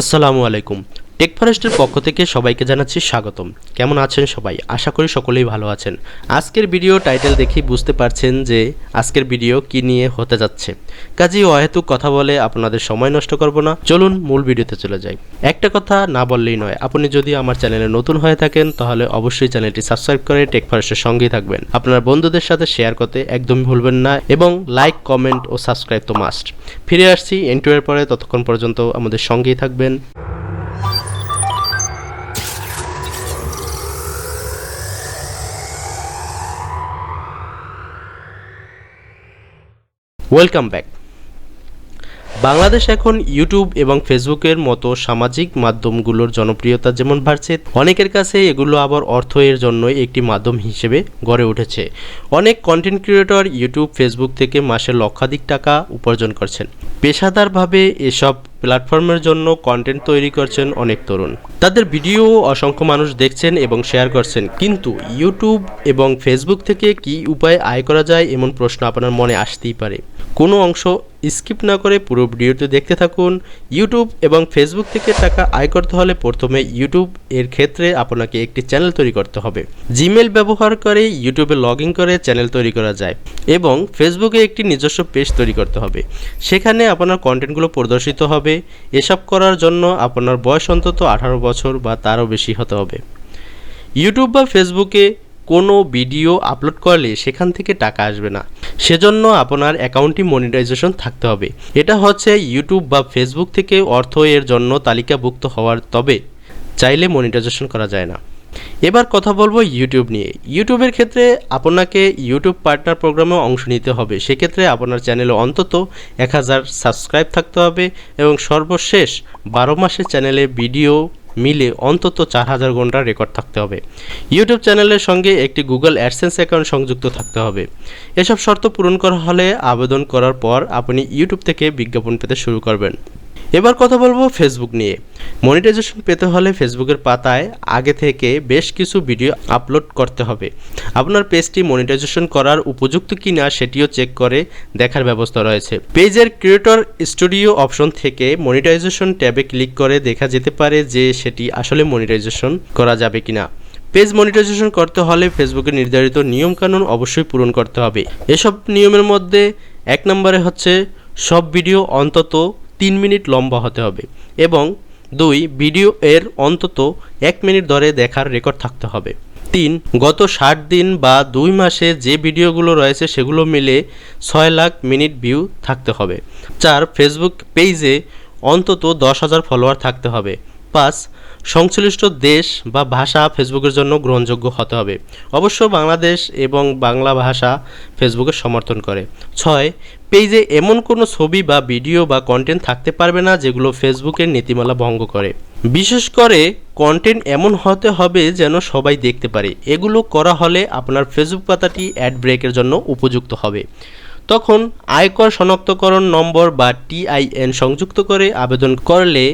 আসসালামু আলাইকুম। টেক ফরেস্টের পক্ষ থেকে সবাইকে জানাচ্ছি স্বাগতম। কেমন আছেন সবাই? আশা করি সকলেই ভালো আছেন। আজকের ভিডিও টাইটেল দেখেই বুঝতে পারছেন যে আজকের ভিডিও কি নিয়ে হতে যাচ্ছে। কাজেই অহেতুক কথা বলে আপনাদের সময় নষ্ট করব না, চলুন মূল ভিডিওতে চলে যাই। একটা কথা না বললেই নয়, আপনি যদি আমার চ্যানেলে নতুন হয়ে থাকেন তাহলে অবশ্যই চ্যানেলটি সাবস্ক্রাইব করে টেক ফরেস্টের সঙ্গেই থাকবেন। আপনার বন্ধুদের সাথে শেয়ার করতে একদমই ভুলবেন না এবং লাইক, কমেন্ট ও সাবস্ক্রাইব তো মাস্ট। ফিরে আসছি ইন্ট্রোর পরে, ততক্ষণ পর্যন্ত আমাদের সঙ্গেই থাকবেন। Welcome back. বাংলাদেশ এখন ইউটিউব এবং ফেসবুকের মতো সামাজিক মাধ্যমগুলোর জনপ্রিয়তা যেমন বাড়ছে, অনেকের কাছে এগুলো আবার অর্থ এর জন্যই একটি মাধ্যম হিসেবে গড়ে উঠেছে। অনেক কন্টেন্ট ক্রিয়েটর ইউটিউব, ফেসবুক থেকে মাসে লক্ষাধিক টাকা উপার্জন করছেন। পেশাদারভাবে এসব প্ল্যাটফর্মের জন্য কন্টেন্ট তৈরি করছেন অনেক তরুণ। তাদের ভিডিও অসংখ্য মানুষ দেখছেন এবং শেয়ার করছেন। কিন্তু ইউটিউব এবং ফেসবুক থেকে কি উপায়ে আয় করা যায় এমন প্রশ্ন আপনার মনে আসতেই পারে। কোনো অংশ স্কিপ না করে পুরো ভিডিওটি দেখতে থাকুন। ইউটিউব এবং ফেসবুক থেকে টাকা আয় করতে হলে প্রথমে ইউটিউব এর ক্ষেত্রে আপনাকে একটি চ্যানেল তৈরি করতে হবে। জিমেল ব্যবহার করে ইউটিউবে লগইন করে চ্যানেল তৈরি করা যায় এবং ফেসবুকে একটি নিজস্ব পেজ তৈরি করতে হবে। সেখানে আপনার কন্টেন্টগুলো প্রদর্শিত হবে। এসব করার জন্য আপনার বয়স অন্তত 18 বছর বা তারও বেশি হতে হবে। ইউটিউব বা ফেসবুকে কোনো ভিডিও আপলোড করলে সেখান থেকে টাকা আসবে না, সেজন্য আপনার অ্যাকাউন্টটি মনিটাইজেশন থাকতে হবে। এটা হচ্ছে ইউটিউব বা ফেসবুক থেকে অর্থ এর জন্য তালিকাভুক্ত হওয়ার, তবে চাইলে মনিটাইজেশন করা যায় না। এবার কথা বলবো ইউটিউব নিয়ে। ইউটিউবের ক্ষেত্রে আপনাকে ইউটিউব পার্টনার প্রোগ্রামেও অংশ নিতে হবে। সেক্ষেত্রে আপনার চ্যানেলে অন্তত 1000 সাবস্ক্রাইব থাকতে হবে এবং সর্বশেষ 12 মাসের চ্যানেলে ভিডিও মিলে অন্তত 4000 ঘন্টার রেকর্ড থাকতে হবে। ইউটিউব চ্যানেলের সঙ্গে একটি গুগল অ্যাডসেন্স অ্যাকাউন্ট সংযুক্ত থাকতে হবে। এসব শর্ত পূরণ করা হলে আবেদন করার পর আপনি ইউটিউব থেকে বিজ্ঞাপন পেতে শুরু করবেন। এবার কথা বলবো ফেসবুক নিয়ে। মনিটাইজেশন পেতে হলে ফেসবুকের পাতায় আগে থেকে বেশ কিছু ভিডিও আপলোড করতে হবে। আপনার পেজটি মনিটাইজেশন করার উপযুক্ত কিনা সেটিও চেক করে দেখার ব্যবস্থা রয়েছে। পেজের ক্রিয়েটর স্টুডিও অপশন থেকে মনিটাইজেশন ট্যাবে ক্লিক করে দেখা যেতে পারে যে সেটি আসলে মনিটাইজেশন করা যাবে কিনা। পেজ মনিটাইজেশন করতে হলে ফেসবুকের নির্ধারিত নিয়মকানুন অবশ্যই পূরণ করতে হবে। এসব নিয়মের মধ্যে 1 নম্বরে হচ্ছে সব ভিডিও অন্তত 3 মিনিট লম্বা হতে হবে এবং 2 ভিডিও এর অন্তত 1 মিনিট ধরে দেখার রেকর্ড থাকতে হবে। 3 গত 60 দিন বা 2 মাসে যে ভিডিওগুলো রয়েছে সেগুলো মিলে 6 লাখ মিনিট ভিউ থাকতে হবে। 4 ফেসবুক পেজে অন্তত 10,000 ফলোয়ার থাকতে হবে। 5 সংশ্লিষ্ট দেশ বা ভাষা ফেসবুকের জন্য গ্রহণযোগ্য হতে হবে। অবশ্য বাংলাদেশ এবং বাংলা ভাষা ফেসবুকের সমর্থন করে। 6 পেজে এমন কোনো ছবি বা ভিডিও বা কন্টেন্ট থাকতে পারবে না যেগুলো ফেসবুকের নীতিমালা ভঙ্গ করে। বিশেষ করে কন্টেন্ট এমন হতে হবে যেন সবাই দেখতে পারে। এগুলো করা হলে আপনার ফেসবুক পাতাটি অ্যাড ব্রেকের জন্য উপযুক্ত হবে। তখন আয়কর শনাক্তকরণ নম্বর বা TIN সংযুক্ত করে আবেদন করলে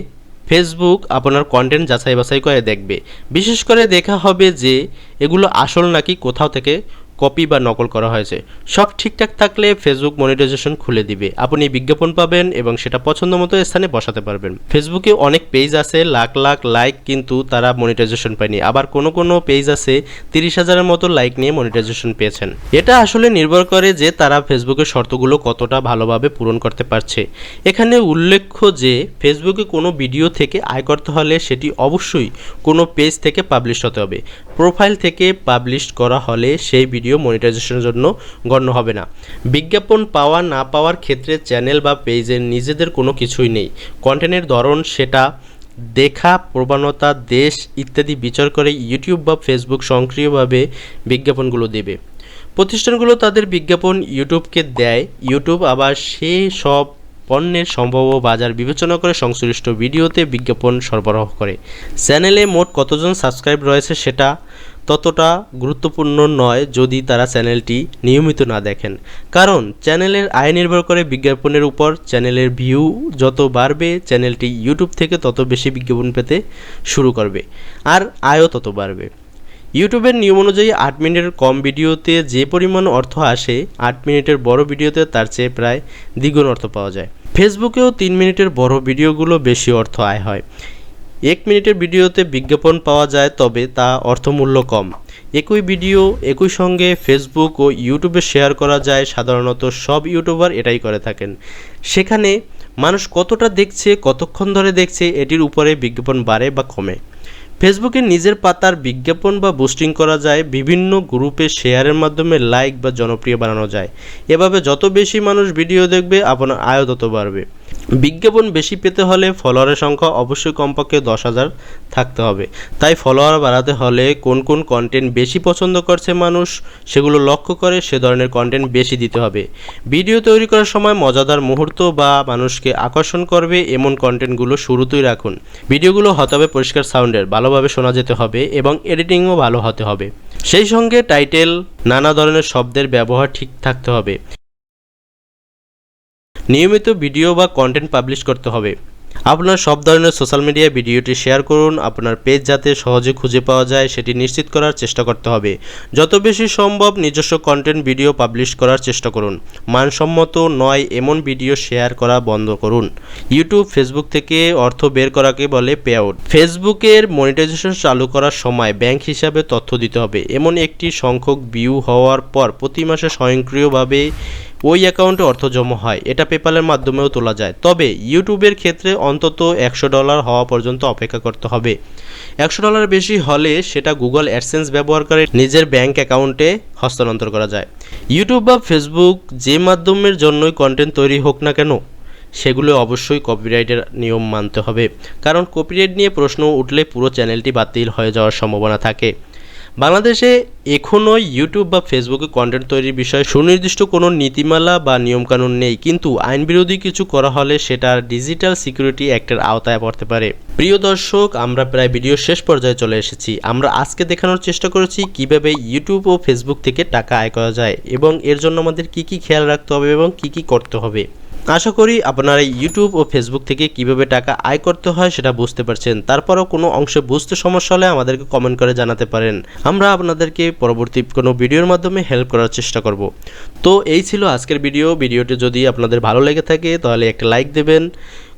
ফেসবুক আপনার কন্টেন্ট যাচাই বাছাই করে দেখবে। বিশেষ করে দেখা হবে যে এগুলো আসল নাকি কোথাও থেকে কপি বা নকল করা হয়েছে। সব ঠিকঠাক থাকলে ফেসবুক মনিটাইজেশন খুলে দিবে। আপনি বিজ্ঞাপন পাবেন এবং সেটা পছন্দ মতো স্থানে বসাতে পারবেন। ফেসবুকে অনেক পেজ আছে লাখ লাখ লাইক, কিন্তু তারা মনিটাইজেশন পায়নি। আবার কোনো পেজ আছে 30,000-এর মতো লাইক নিয়ে মনিটাইজেশন পেয়েছেন। এটা আসলে নির্ভর করে যে তারা ফেসবুকের শর্তগুলো কতটা ভালোভাবে পূরণ করতে পারছে। এখানে উল্লেখ্য যে ফেসবুকে কোনো ভিডিও থেকে আয় করতে হলে সেটি অবশ্যই কোনো পেজ থেকে পাবলিশ হতে হবে। প্রোফাইল থেকে পাবলিশ করা হলে সেই ভিডিও মনিটাইজেশনের জন্য গণ্য হবে না। বিজ্ঞাপন পাওয়া না পাওয়ার ক্ষেত্রে চ্যানেল বা পেজের নিজেদের কোনো কিছুই নেই। কন্টেন্টের ধরন, সেটা দেখা, প্রবণতা, দেশ ইত্যাদি বিচার করে ইউটিউব বা ফেসবুক সক্রিয়ভাবে বিজ্ঞাপনগুলো দেবে। প্রতিষ্ঠানগুলো তাদের বিজ্ঞাপন ইউটিউবকে দেয়। ইউটিউব আবার সেই সব পণ্যের সম্ভাব্য বাজার বিবেচনা করে সংশ্লিষ্ট ভিডিওতে বিজ্ঞাপন সরবরাহ করে। চ্যানেলে মোট কতজন সাবস্ক্রাইব রয়েছে সেটা ততটা গুরুত্বপূর্ণ নয় যদি তারা চ্যানেলটি নিয়মিত না দেখেন, কারণ চ্যানেলের আয় নির্ভর করে বিজ্ঞাপনের উপর। চ্যানেলের ভিউ যত বাড়বে চ্যানেলটি ইউটিউব থেকে তত বেশি বিজ্ঞাপন পেতে শুরু করবে আর আয়ও তত বাড়বে। ইউটিউবের নিয়ম অনুযায়ী 8 মিনিটের কম ভিডিওতে যে পরিমাণ অর্থ আসে 8 মিনিটের বড় ভিডিওতে তার চেয়ে প্রায় দ্বিগুণ অর্থ পাওয়া যায়। ফেসবুকেও 3 মিনিটের বড় ভিডিওগুলো বেশি অর্থ আয় হয়। 1 মিনিটের ভিডিওতে বিজ্ঞাপন পাওয়া যায়, তবে তা অর্থমূল্য কম। একই ভিডিও একই সঙ্গে ফেসবুক ও ইউটিউবে শেয়ার করা যায়, সাধারণত সব ইউটিউবার এটাই করে থাকেন। সেখানে মানুষ কতটা দেখছে, কতক্ষণ ধরে দেখছে, এটির উপরে বিজ্ঞাপন বাড়ে বা কমে। ফেসবুকে নিজের পাতার বিজ্ঞাপন বা বুস্টিং করা যায়, বিভিন্ন গ্রুপে শেয়ারের মাধ্যমে লাইক বা জনপ্রিয় বানানো যায়। এভাবে যত বেশি মানুষ ভিডিও দেখবে, আপনার আয় তত বাড়বে। বিজ্ঞাপন বেশি পেতে হলে ফলোয়ারের সংখ্যা অবশ্যই কমপক্ষে 10,000 থাকতে হবে। তাই ফলোয়ার বাড়াতে হলে কোন কোন কন্টেন্ট বেশি পছন্দ করছে মানুষ, সেগুলো লক্ষ্য করে সে ধরনের কন্টেন্ট বেশি দিতে হবে। ভিডিও তৈরি করার সময় মজাদার মুহূর্ত বা মানুষকে আকর্ষণ করবে এমন কন্টেন্টগুলো শুরুতেই রাখুন। ভিডিওগুলো হতে হবে পরিষ্কার সাউন্ডের, ভালোভাবে শোনা যেতে হবে এবং এডিটিংও ভালো হতে হবে। সেই সঙ্গে টাইটেল, নানা ধরনের শব্দের ব্যবহার ঠিক থাকতে হবে। নিয়মিত ভিডিও বা কন্টেন্ট পাবলিশ করতে হবে। আপনার সব ধরনের সোশ্যাল মিডিয়ায় ভিডিওটি শেয়ার করুন। আপনার পেজ যাতে সহজে খুঁজে পাওয়া যায় সেটি নিশ্চিত করার চেষ্টা করতে হবে। যত বেশি সম্ভব নিজস্ব কন্টেন্ট ভিডিও পাবলিশ করার চেষ্টা করুন। মানসম্মত নয় এমন ভিডিও শেয়ার করা বন্ধ করুন। ইউটিউব, ফেসবুক থেকে অর্থ বের করাকে বলে পে আউট। ফেসবুকের মনিটাইজেশন চালু করার সময় ব্যাংক হিসাবে তথ্য দিতে হবে। এমন একটি সংখ্যক ভিউ হওয়ার পর প্রতি মাসে স্বয়ংক্রিয়ভাবে ওই অ্যাকাউন্টে অর্থ জমা হয়। এটা পেপ্যালের মাধ্যমেও তোলা যায়। তবে ইউটিউবের ক্ষেত্রে অন্তত $100 হওয়া পর্যন্ত অপেক্ষা করতে হবে। $100 বেশি হলে সেটা গুগল অ্যাডসেন্স ব্যবহার করে নিজের ব্যাংক অ্যাকাউন্টে হস্তান্তর করা যায়। ইউটিউব বা ফেসবুক যে মাধ্যমের জন্যই কন্টেন্ট তৈরি হোক না কেন, সেগুলো অবশ্যই কপিরাইটের নিয়ম মানতে হবে। কারণ কপিরাইট নিয়ে প্রশ্ন উঠলে পুরো চ্যানেলটি বাতিল হয়ে যাওয়ার সম্ভাবনা থাকে। বাংলাদেশে এখনও ইউটিউব বা ফেসবুকে কন্টেন্ট তৈরির বিষয়ে সুনির্দিষ্ট কোনো নীতিমালা বা নিয়মকানুন নেই, কিন্তু আইন বিরোধী কিছু করা হলে সেটা ডিজিটাল সিকিউরিটি অ্যাক্টের আওতায় পড়তে পারে। প্রিয় দর্শক, আমরা প্রায় ভিডিওর শেষ পর্যায়ে চলে এসেছি। আমরা আজকে দেখানোর চেষ্টা করেছি কিভাবে ইউটিউব ও ফেসবুক থেকে টাকা আয় করা যায় এবং এর জন্য আমাদের কি কি খেয়াল রাখতে হবে এবং কি কি করতে হবে। আশা করি আপনারা ইউটিউব ও ফেসবুক থেকে কিভাবে টাকা আয় করতে হয় সেটা বুঝতে পারছেন। তারপরও কোনো অংশে বুঝতে সমস্যা হলে আমাদেরকে কমেন্ট করে জানাতে পারেন। আমরা আপনাদেরকে পরবর্তী কোনো ভিডিওর মাধ্যমে হেল্প করার চেষ্টা করব। তো এই ছিল আজকের ভিডিওটি যদি আপনাদের ভালো লেগে থাকে তাহলে একটা লাইক দেবেন,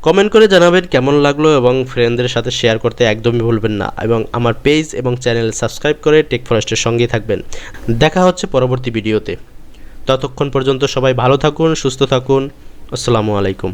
কমেন্ট করে জানাবেন কেমন লাগলো এবং ফ্রেন্ডদের সাথে শেয়ার করতে একদমই ভুলবেন না। এবং আমার পেজ এবং চ্যানেল সাবস্ক্রাইব করে টেক ফরেস্টের সঙ্গেই থাকবেন। দেখা হচ্ছে পরবর্তী ভিডিওতে। ততক্ষণ পর্যন্ত সবাই ভালো থাকুন, সুস্থ থাকুন। আসসালামু আলাইকুম।